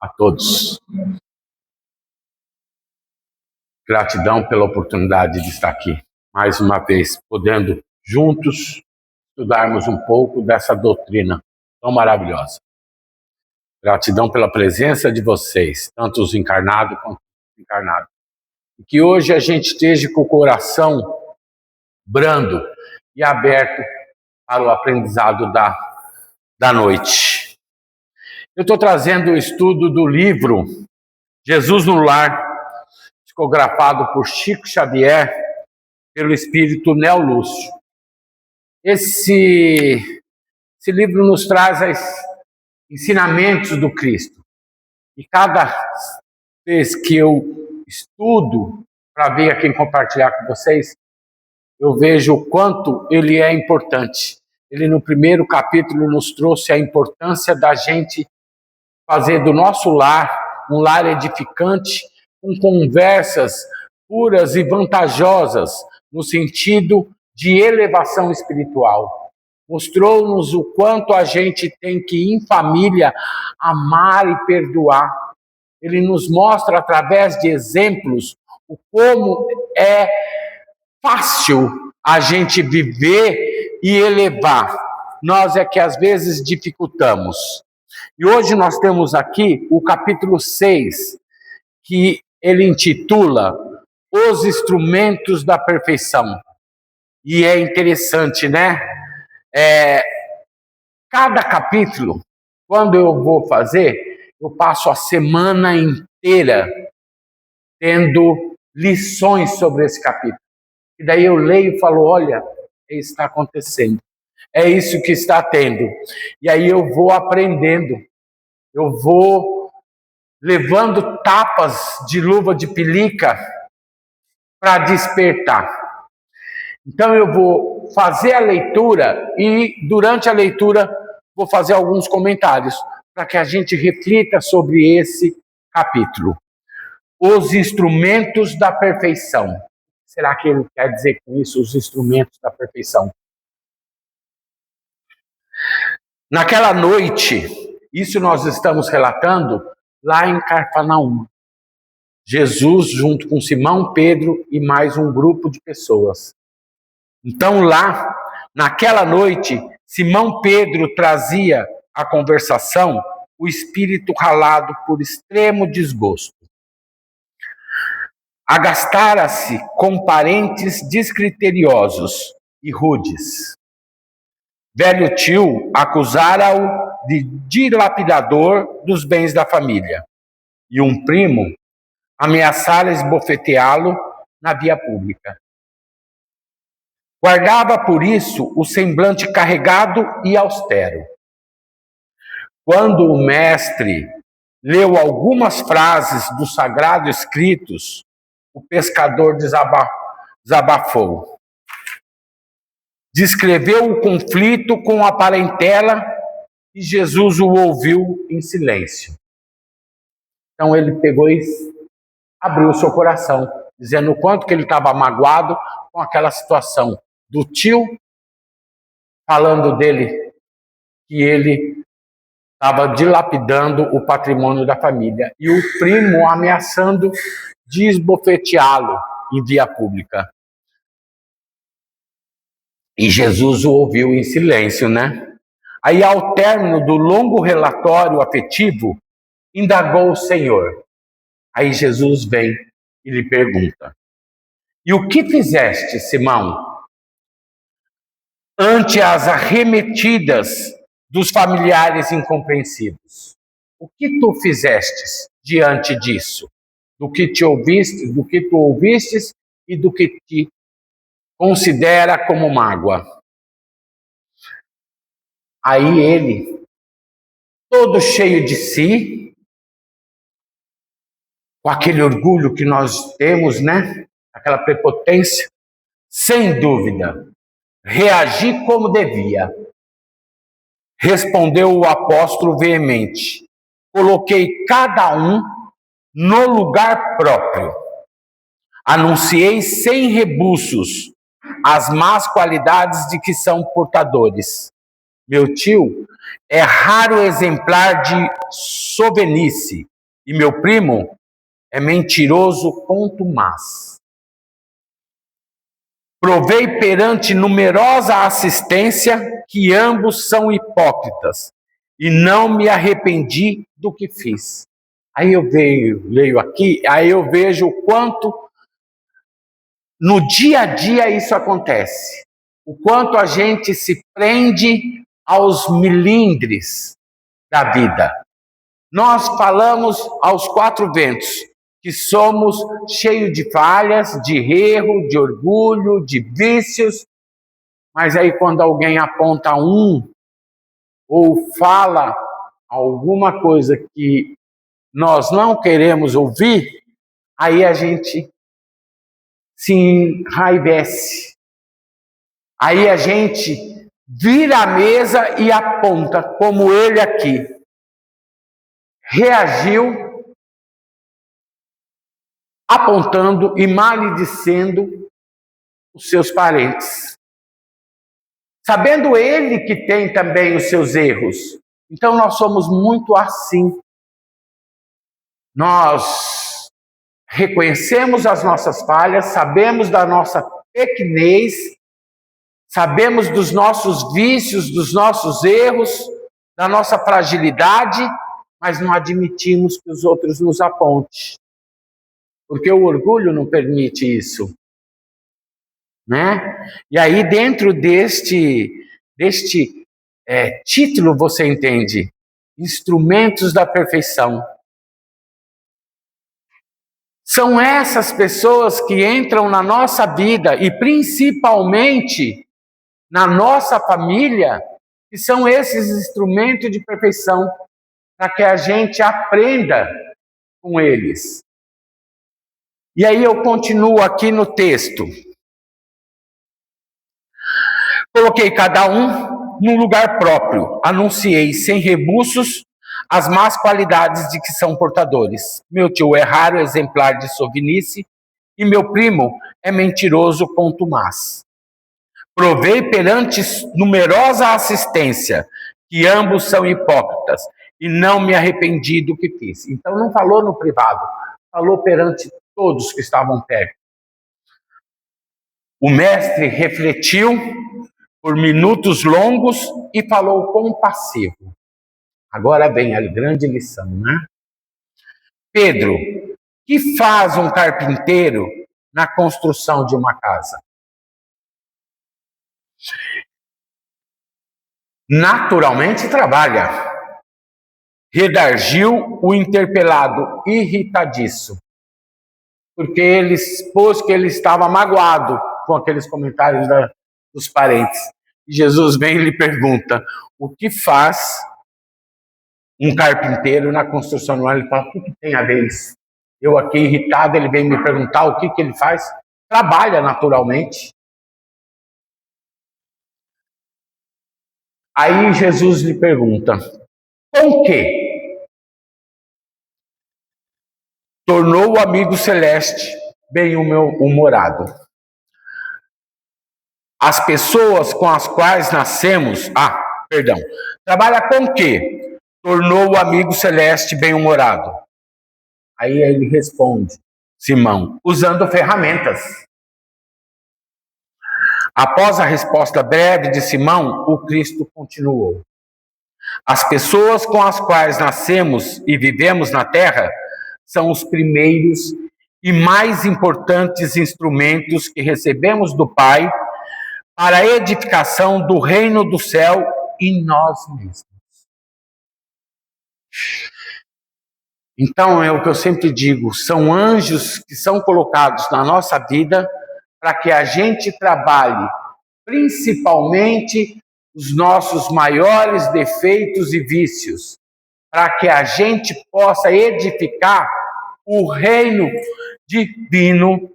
a todos. Gratidão pela oportunidade de estar aqui, mais uma vez, podendo juntos estudarmos um pouco dessa doutrina tão maravilhosa. Gratidão pela presença de vocês, tanto os encarnados quanto os desencarnados. E que hoje a gente esteja com o coração brando e aberto para o aprendizado da noite. Eu estou trazendo o estudo do livro Jesus no Lar, psicografado por Chico Xavier, pelo espírito Neo Lúcio. Esse livro nos traz os ensinamentos do Cristo. E cada vez que eu estudo para ver a quem compartilhar com vocês, eu vejo o quanto ele é importante. Ele, no primeiro capítulo, nos trouxe a importância da gente fazer do nosso lar um lar edificante, com conversas puras e vantajosas, no sentido de elevação espiritual. Mostrou-nos o quanto a gente tem que, em família, amar e perdoar. Ele nos mostra, através de exemplos, o como é fácil a gente viver e elevar. Nós é que às vezes dificultamos. E hoje nós temos aqui o capítulo 6, que ele intitula Os Instrumentos da Perfeição. E é interessante, né? Cada capítulo, quando eu vou fazer, eu passo a semana inteira tendo lições sobre esse capítulo. E daí eu leio e falo, olha, é isso que está acontecendo. É isso que está tendo. E aí eu vou aprendendo. Eu vou levando tapas de luva de pelica para despertar. Então eu vou fazer a leitura e durante a leitura vou fazer alguns comentários para que a gente reflita sobre esse capítulo. Os instrumentos da perfeição. Será que ele quer dizer com isso os instrumentos da perfeição? Naquela noite, isso nós estamos relatando lá em Cafarnaum. Jesus junto com Simão, Pedro e mais um grupo de pessoas. Então lá, naquela noite, Simão Pedro trazia à conversação o espírito ralado por extremo desgosto. Agastara-se com parentes descriteriosos e rudes. Velho tio acusara-o de dilapidador dos bens da família. E um primo ameaçara esbofeteá-lo na via pública. Guardava, por isso, o semblante carregado e austero. Quando o mestre leu algumas frases dos sagrados escritos, o pescador desabafou. Descreveu o conflito com a parentela e Jesus o ouviu em silêncio. Então ele pegou e abriu o seu coração, dizendo o quanto que ele estava magoado com aquela situação do tio, falando dele que ele estava dilapidando o patrimônio da família, e o primo ameaçando de esbofeteá-lo em via pública. E Jesus o ouviu em silêncio, né? Aí, ao término do longo relatório afetivo, indagou o Senhor. Aí Jesus vem e lhe pergunta: e o que fizeste, Simão? Ante as arremetidas dos familiares incompreensivos. O que tu fizestes diante disso? Do que te ouviste, do que tu ouvistes e do que te considera como mágoa. Aí ele, todo cheio de si, com aquele orgulho que nós temos, né? Aquela prepotência, sem dúvida, reagi como devia. Respondeu o apóstolo veemente: coloquei cada um no lugar próprio. Anunciei sem rebuços as más qualidades de que são portadores. Meu tio é raro exemplar de sovenice, e meu primo é mentiroso contumaz. Provei perante numerosa assistência que ambos são hipócritas, e não me arrependi do que fiz. Aí eu leio aqui, aí eu vejo o quanto no dia a dia isso acontece. O quanto a gente se prende aos milindres da vida. Nós falamos aos quatro ventos que somos cheios de falhas, de erro, de orgulho, de vícios, mas aí quando alguém aponta ou fala alguma coisa que nós não queremos ouvir, aí a gente se enraivece. Aí a gente vira a mesa e aponta, como ele aqui reagiu, apontando e maledicendo os seus parentes. Sabendo ele que tem também os seus erros. Então nós somos muito assim. Nós reconhecemos as nossas falhas, sabemos da nossa pequenez, sabemos dos nossos vícios, dos nossos erros, da nossa fragilidade, mas não admitimos que os outros nos apontem. Porque o orgulho não permite isso. Né? E aí dentro deste título você entende, instrumentos da perfeição. São essas pessoas que entram na nossa vida e principalmente na nossa família, que são esses instrumentos de perfeição, para que a gente aprenda com eles. E aí eu continuo aqui no texto. Coloquei cada um num lugar próprio, anunciei sem rebuços as más qualidades de que são portadores. Meu tio é raro exemplar de sovinice e meu primo é mentiroso contumaz. Provei perante numerosa assistência que ambos são hipócritas e não me arrependi do que fiz. Então não falou no privado, falou perante todos que estavam perto. O mestre refletiu por minutos longos e falou compassivo. Agora vem a grande lição, né? Pedro, que faz um carpinteiro na construção de uma casa? Naturalmente trabalha. Redargiu o interpelado, irritadiço, porque ele expôs que ele estava magoado com aqueles comentários dos parentes. E Jesus vem e lhe pergunta, o que faz um carpinteiro na construção? Ele fala, o que tem a ver isso? Eu aqui irritado, ele vem me perguntar o que ele faz. Trabalha naturalmente. Aí Jesus lhe pergunta, com que? Tornou o amigo celeste bem-humorado. As pessoas com as quais nascemos... Trabalha com que? Tornou o amigo celeste bem-humorado. Aí ele responde, Simão, usando ferramentas. Após a resposta breve de Simão, o Cristo continuou. As pessoas com as quais nascemos e vivemos na terra são os primeiros e mais importantes instrumentos que recebemos do Pai para a edificação do reino do céu em nós mesmos. Então, é o que eu sempre digo, são anjos que são colocados na nossa vida para que a gente trabalhe principalmente os nossos maiores defeitos e vícios, para que a gente possa edificar o reino divino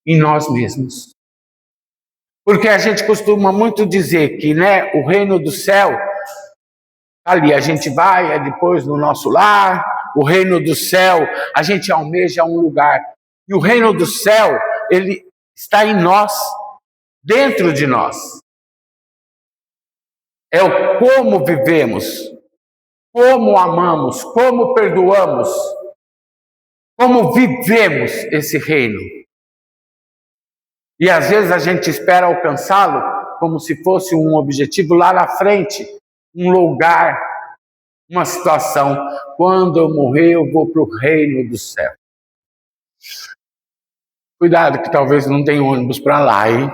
em nós mesmos. Porque a gente costuma muito dizer que, né, o reino do céu, ali a gente vai, é depois no nosso lar, o reino do céu, a gente almeja um lugar. E o reino do céu, ele está em nós, dentro de nós. É o como vivemos, como amamos, como perdoamos, como vivemos esse reino. E às vezes a gente espera alcançá-lo como se fosse um objetivo lá na frente, um lugar, uma situação. Quando eu morrer, eu vou para o reino do céu. Cuidado que talvez não tenha ônibus para lá, hein?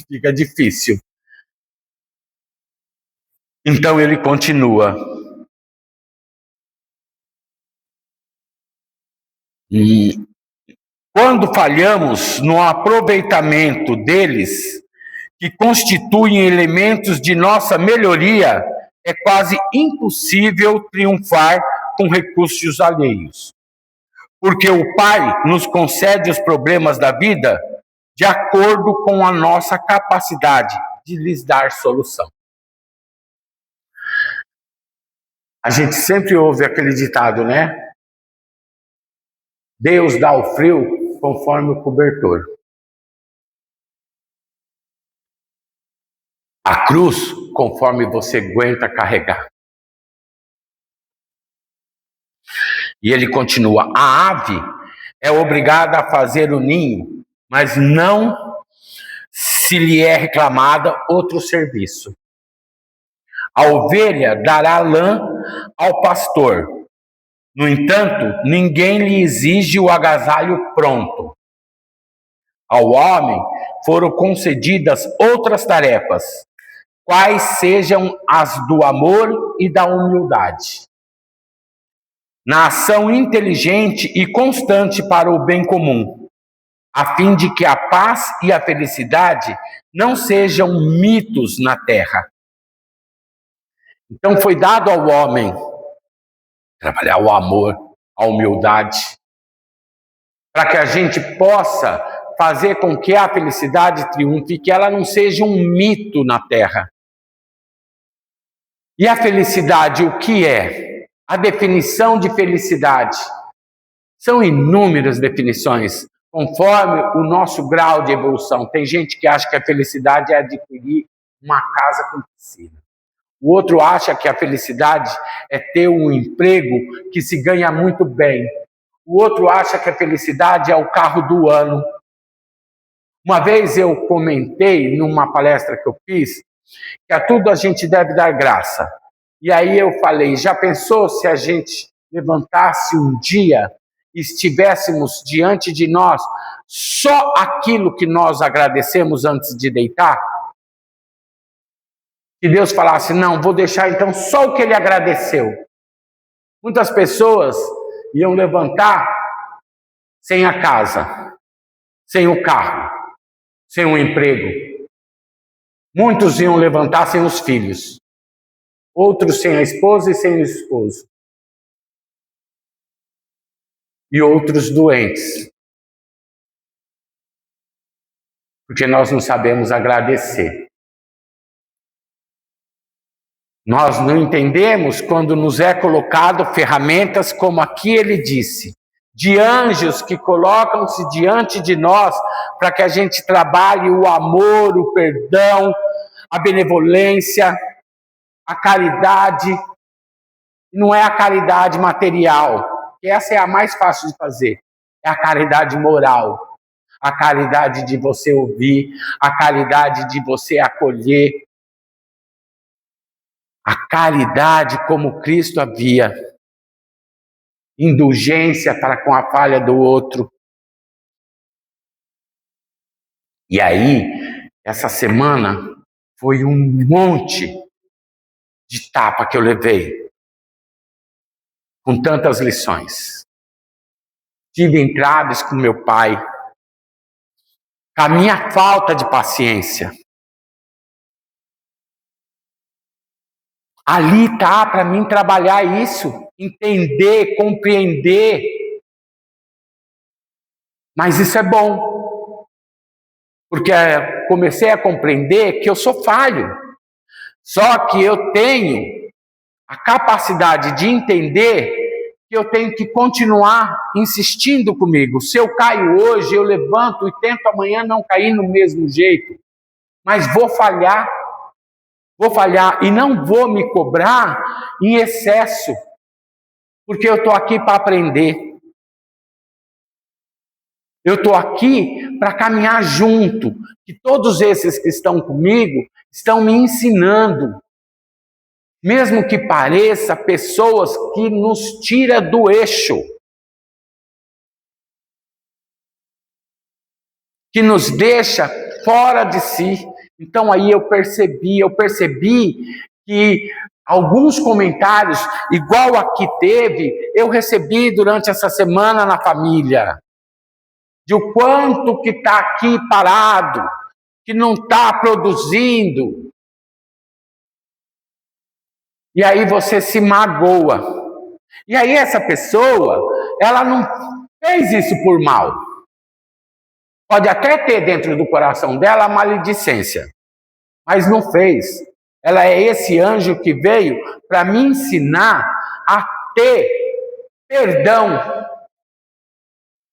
Fica difícil. Então ele continua. E quando falhamos no aproveitamento deles, que constituem elementos de nossa melhoria, é quase impossível triunfar com recursos alheios. Porque o Pai nos concede os problemas da vida de acordo com a nossa capacidade de lhes dar solução. A gente sempre ouve aquele ditado, né? Deus dá o frio conforme o cobertor. A cruz conforme você aguenta carregar. E ele continua, a ave é obrigada a fazer o ninho, mas não se lhe é reclamada outro serviço. A ovelha dará lã ao pastor. No entanto, ninguém lhe exige o agasalho pronto. Ao homem foram concedidas outras tarefas, quais sejam as do amor e da humildade. Na ação inteligente e constante para o bem comum, a fim de que a paz e a felicidade não sejam mitos na terra. Então foi dado ao homem trabalhar o amor, a humildade, para que a gente possa fazer com que a felicidade triunfe, que ela não seja um mito na terra. E a felicidade, o que é? A definição de felicidade. São inúmeras definições, conforme o nosso grau de evolução. Tem gente que acha que a felicidade é adquirir uma casa com piscina. O outro acha que a felicidade é ter um emprego que se ganha muito bem. O outro acha que a felicidade é o carro do ano. Uma vez eu comentei numa palestra que eu fiz que a tudo a gente deve dar graça. E aí eu falei, já pensou se a gente levantasse um dia e estivéssemos diante de nós só aquilo que nós agradecemos antes de deitar? Que Deus falasse, não, vou deixar então só o que ele agradeceu. Muitas pessoas iam levantar sem a casa, sem o carro, sem o emprego. Muitos iam levantar sem os filhos. Outros sem a esposa e sem o esposo. E outros doentes. Porque nós não sabemos agradecer. Nós não entendemos quando nos é colocado ferramentas como aqui ele disse, de anjos que colocam-se diante de nós para que a gente trabalhe o amor, o perdão, a benevolência, a caridade. Não é a caridade material, que essa é a mais fácil de fazer, é a caridade moral, a caridade de você ouvir, a caridade de você acolher, a caridade como Cristo havia, indulgência para com a falha do outro. E aí, essa semana foi um monte de tapa que eu levei, com tantas lições. Tive entraves com meu pai, com a minha falta de paciência. Ali está para mim trabalhar isso, entender, compreender. Mas isso é bom, porque comecei a compreender que eu sou falho. Só que eu tenho a capacidade de entender que eu tenho que continuar insistindo comigo. Se eu caio hoje, eu levanto e tento amanhã não cair no mesmo jeito. Mas vou falhar. vou falhar e não vou me cobrar em excesso, porque eu estou aqui para aprender. Eu estou aqui para caminhar junto, que todos esses que estão comigo estão me ensinando. Mesmo que pareça pessoas que nos tira do eixo, que nos deixa fora de si. Então aí eu percebi que alguns comentários, igual aqui teve, eu recebi durante essa semana na família, de o quanto que está aqui parado, que não está produzindo. E aí você se magoa. E aí essa pessoa, ela não fez isso por mal. Pode até ter dentro do coração dela a maledicência, mas não fez. Ela é esse anjo que veio para me ensinar a ter perdão,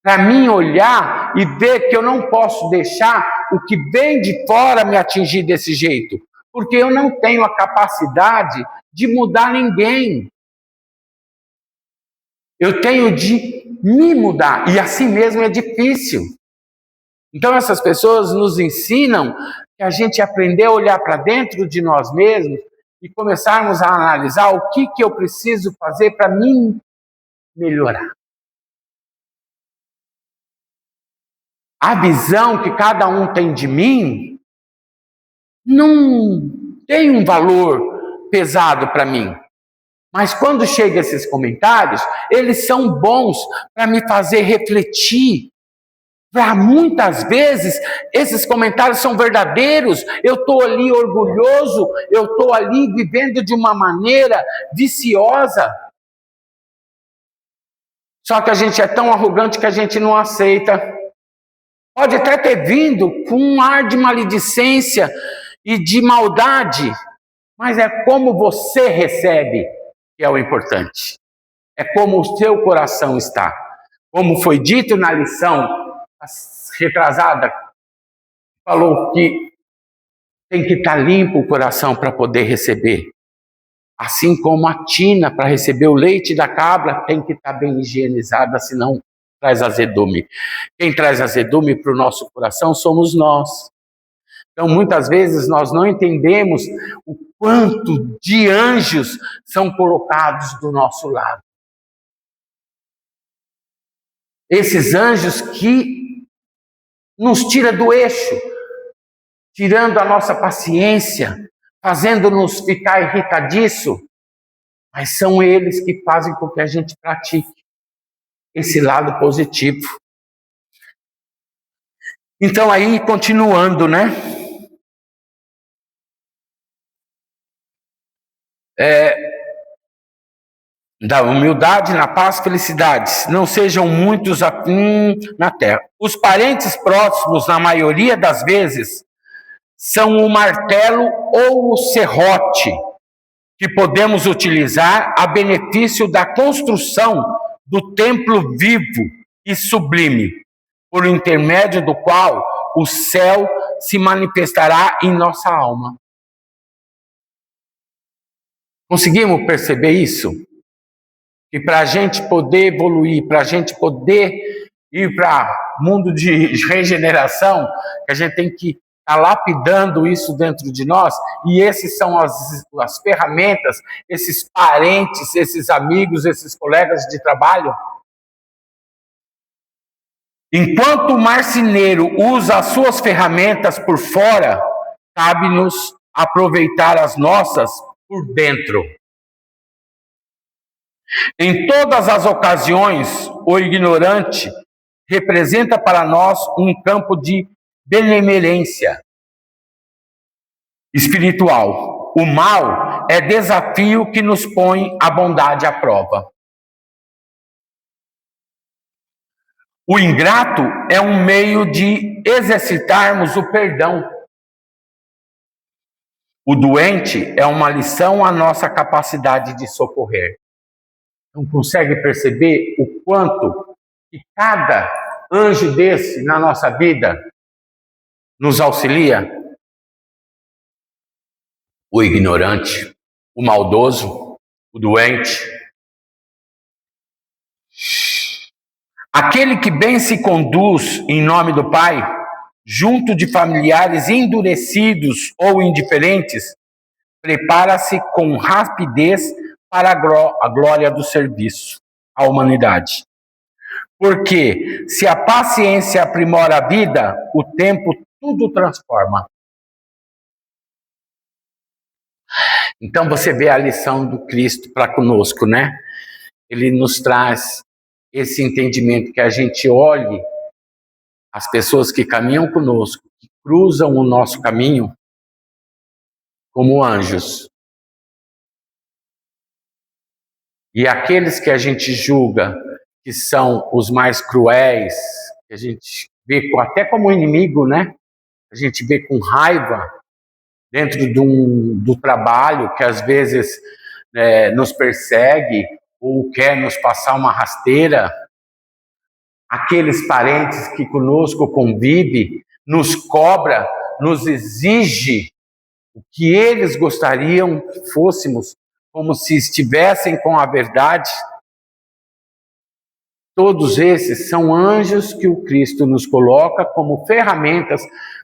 para mim olhar e ver que eu não posso deixar o que vem de fora me atingir desse jeito, porque eu não tenho a capacidade de mudar ninguém. Eu tenho de me mudar, e assim mesmo é difícil. Então essas pessoas nos ensinam que a gente aprender a olhar para dentro de nós mesmos e começarmos a analisar o que eu preciso fazer para mim melhorar. A visão que cada um tem de mim não tem um valor pesado para mim. Mas quando chegam esses comentários, eles são bons para me fazer refletir. Para muitas vezes, esses comentários são verdadeiros. Eu estou ali orgulhoso, eu estou ali vivendo de uma maneira viciosa. Só que a gente é tão arrogante que a gente não aceita. Pode até ter vindo com um ar de maledicência e de maldade, mas é como você recebe que é o importante. É como o seu coração está. Como foi dito na lição retrasada, falou que tem que estar limpo o coração para poder receber. Assim como a tina para receber o leite da cabra tem que estar bem higienizada, senão traz azedume. Quem traz azedume para o nosso coração somos nós. Então, muitas vezes, nós não entendemos o quanto de anjos são colocados do nosso lado. Esses anjos que nos tiram do eixo, tirando a nossa paciência, fazendo-nos ficar irritadiço, mas são eles que fazem com que a gente pratique esse lado positivo. Então, aí, continuando, né? Da humildade, na paz, felicidades, não sejam muitos na terra. Os parentes próximos, na maioria das vezes, são o martelo ou o serrote que podemos utilizar a benefício da construção do templo vivo e sublime, por intermédio do qual o céu se manifestará em nossa alma. Conseguimos perceber isso? E para a gente poder evoluir, para a gente poder ir para o mundo de regeneração, a gente tem que estar lapidando isso dentro de nós, e esses são as ferramentas, esses parentes, esses amigos, esses colegas de trabalho. Enquanto o marceneiro usa as suas ferramentas por fora, cabe-nos aproveitar as nossas por dentro. Em todas as ocasiões, o ignorante representa para nós um campo de benemerência espiritual. O mal é desafio que nos põe a bondade à prova. O ingrato é um meio de exercitarmos o perdão. O doente é uma lição à nossa capacidade de socorrer. Não consegue perceber o quanto que cada anjo desse na nossa vida nos auxilia? o ignorante, o maldoso, o doente. Aquele que bem se conduz em nome do Pai, junto de familiares endurecidos ou indiferentes, prepara-se com rapidez para a glória do serviço à humanidade. Porque se a paciência aprimora a vida, o tempo tudo transforma. Então você vê a lição do Cristo para conosco, né? Ele nos traz esse entendimento que a gente olhe as pessoas que caminham conosco, que cruzam o nosso caminho, como anjos. E aqueles que a gente julga que são os mais cruéis, que a gente vê até como inimigo, né? A gente vê com raiva dentro do trabalho, que às vezes nos persegue ou quer nos passar uma rasteira. Aqueles parentes que conosco convivem, nos cobra, nos exige o que eles gostariam que fôssemos, como se estivessem com a verdade. Todos esses são anjos que o Cristo nos coloca como ferramentas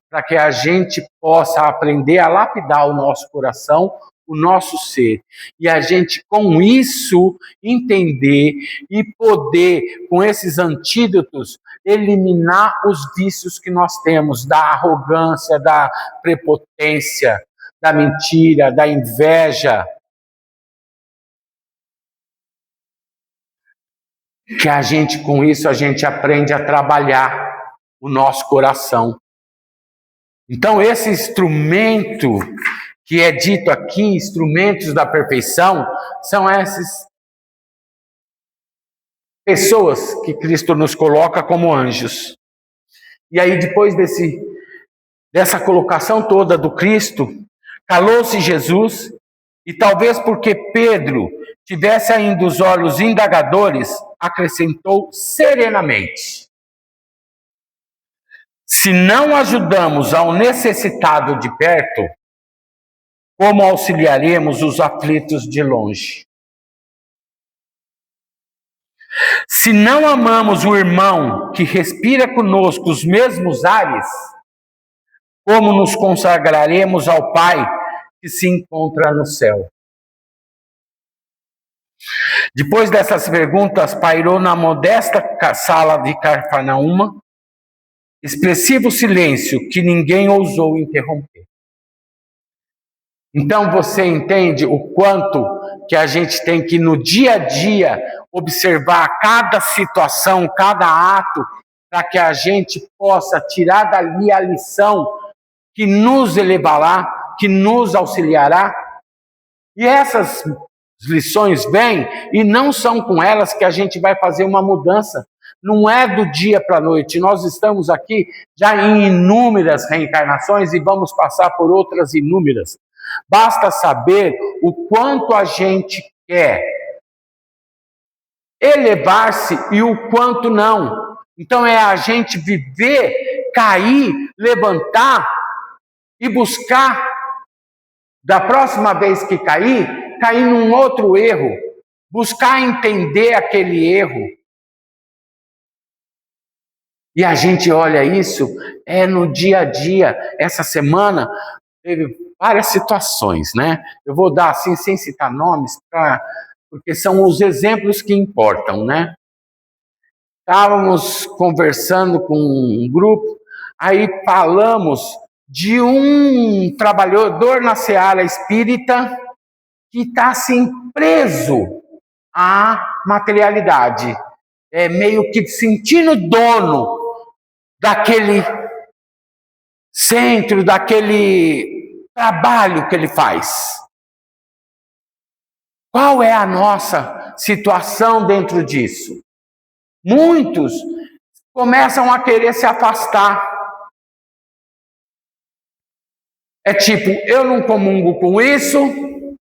para que a gente possa aprender a lapidar o nosso coração, o nosso ser. E a gente, com isso, entender e poder, com esses antídotos, eliminar os vícios que nós temos, da arrogância, da prepotência, da mentira, da inveja. Que a gente, com isso, a gente aprende a trabalhar o nosso coração. Então, esse instrumento que é dito aqui, instrumentos da perfeição, são essas pessoas que Cristo nos coloca como anjos. E aí, depois dessa colocação toda do Cristo, calou-se Jesus, e talvez porque Pedro tivesse ainda os olhos indagadores, acrescentou serenamente: se não ajudamos ao necessitado de perto, como auxiliaremos os aflitos de longe? Se não amamos o irmão que respira conosco os mesmos ares, como nos consagraremos ao Pai que se encontra no céu? Depois dessas perguntas, pairou na modesta sala de Cafarnaum expressivo silêncio que ninguém ousou interromper. Então você entende o quanto que a gente tem que no dia a dia observar cada situação, cada ato, para que a gente possa tirar dali a lição que nos elevará, que nos auxiliará. E essas lições vêm e não são com elas que a gente vai fazer uma mudança. Não é do dia para a noite. Nós estamos aqui já em inúmeras reencarnações e vamos passar por outras inúmeras. Basta saber o quanto a gente quer elevar-se e o quanto não. Então é a gente viver, cair, levantar e buscar, da próxima vez que cair num outro erro, buscar entender aquele erro. E a gente olha isso, no dia a dia. Essa semana teve várias situações, né? Eu vou dar assim, sem citar nomes, porque são os exemplos que importam, né? Estávamos conversando com um grupo, aí falamos de um trabalhador na seara espírita que está assim preso à materialidade, meio que sentindo dono daquele centro, daquele trabalho que ele faz. Qual é a nossa situação dentro disso? Muitos começam a querer se afastar. É tipo, eu não comungo com isso,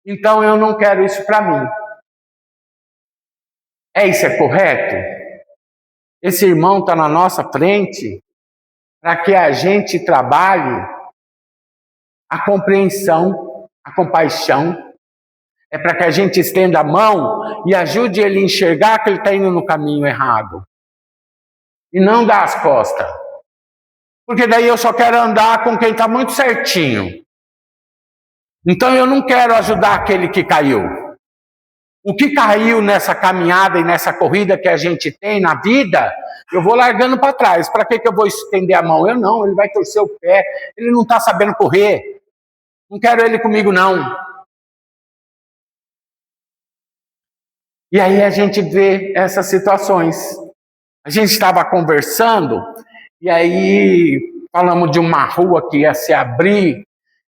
então eu não quero isso para mim. Isso é correto? Esse irmão está na nossa frente para que a gente trabalhe a compreensão A compaixão é para que a gente estenda a mão e ajude ele a enxergar que ele está indo no caminho errado. E não dar as costas. Porque daí eu só quero andar com quem está muito certinho. Então eu não quero ajudar aquele que caiu. O que caiu nessa caminhada e nessa corrida que a gente tem na vida, eu vou largando para trás. Para que eu vou estender a mão? Eu não, ele vai torcer o pé, ele não está sabendo correr. Não quero ele comigo, não. E aí a gente vê essas situações. A gente estava conversando, e aí falamos de uma rua que ia se abrir.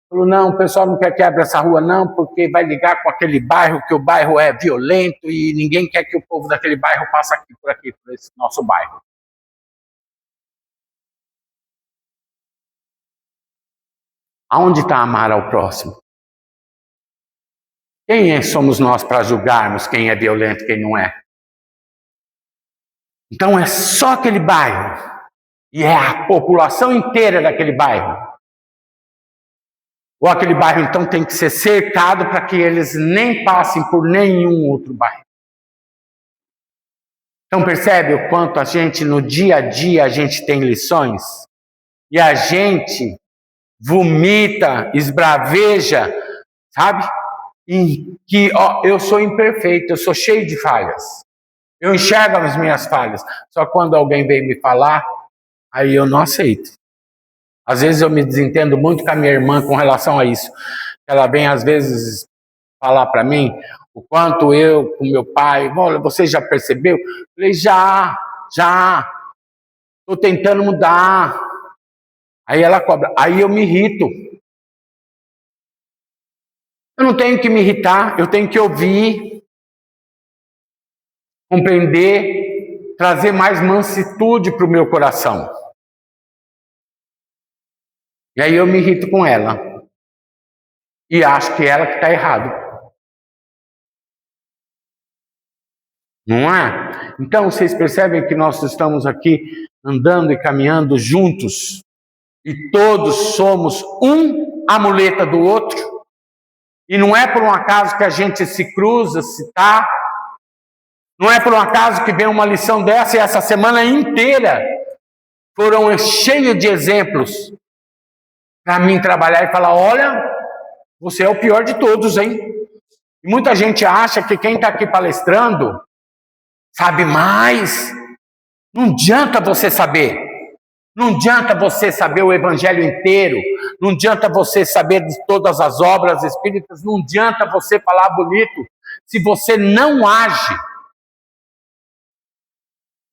Falou, não, o pessoal não quer que abra essa rua não, porque vai ligar com aquele bairro, que o bairro é violento e ninguém quer que o povo daquele bairro passe aqui, por esse nosso bairro. Aonde está amar ao próximo? Quem somos nós para julgarmos quem é violento e quem não é? Então é só aquele bairro, e é a população inteira daquele bairro. Ou aquele bairro, então, tem que ser cercado para que eles nem passem por nenhum outro bairro. Então, percebe o quanto a gente, no dia a dia, a gente tem lições? E a gente vomita, esbraveja, sabe? E que, eu sou imperfeito, eu sou cheio de falhas. Eu enxergo as minhas falhas. Só quando alguém vem me falar, aí eu não aceito. Às vezes eu me desentendo muito com a minha irmã com relação a isso. Ela vem, às vezes, falar para mim o quanto eu, com meu pai, olha, você já percebeu? Eu falei, já. Estou tentando mudar. Aí ela cobra. Aí eu me irrito. Eu não tenho que me irritar, eu tenho que ouvir, compreender, trazer mais mansitude para o meu coração. E aí eu me irrito com ela. E acho que ela que está errado. Não é? Então vocês percebem que nós estamos aqui andando e caminhando juntos. E todos somos um a muleta do outro. E não é por um acaso que a gente se cruza, se tá. Não é por um acaso que vem uma lição dessa e essa semana inteira foram cheios de exemplos para mim trabalhar e falar, olha, você é o pior de todos, hein? E muita gente acha que quem está aqui palestrando sabe mais. Não adianta você saber. Não adianta você saber o evangelho inteiro. Não adianta você saber de todas as obras espíritas. Não adianta você falar bonito se você não age.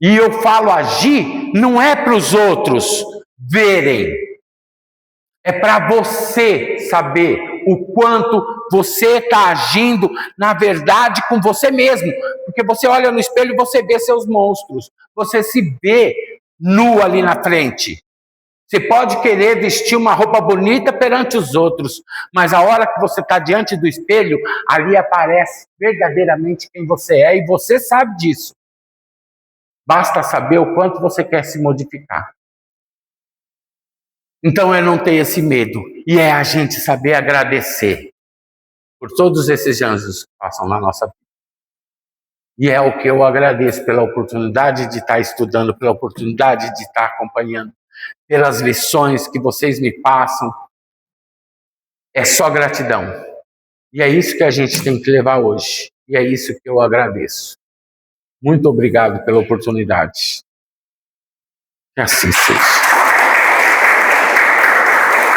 E eu falo agir, não é para os outros verem. É para você saber o quanto você está agindo, na verdade, com você mesmo. Porque você olha no espelho e você vê seus monstros. Você se vê nu ali na frente. Você pode querer vestir uma roupa bonita perante os outros, mas a hora que você está diante do espelho, ali aparece verdadeiramente quem você é, e você sabe disso. Basta saber o quanto você quer se modificar. Então é não ter esse medo, e é a gente saber agradecer por todos esses anjos que passam na nossa vida. E é o que eu agradeço pela oportunidade de estar estudando, pela oportunidade de estar acompanhando, pelas lições que vocês me passam. É só gratidão. E é isso que a gente tem que levar hoje. E é isso que eu agradeço. Muito obrigado pela oportunidade. Que assim seja.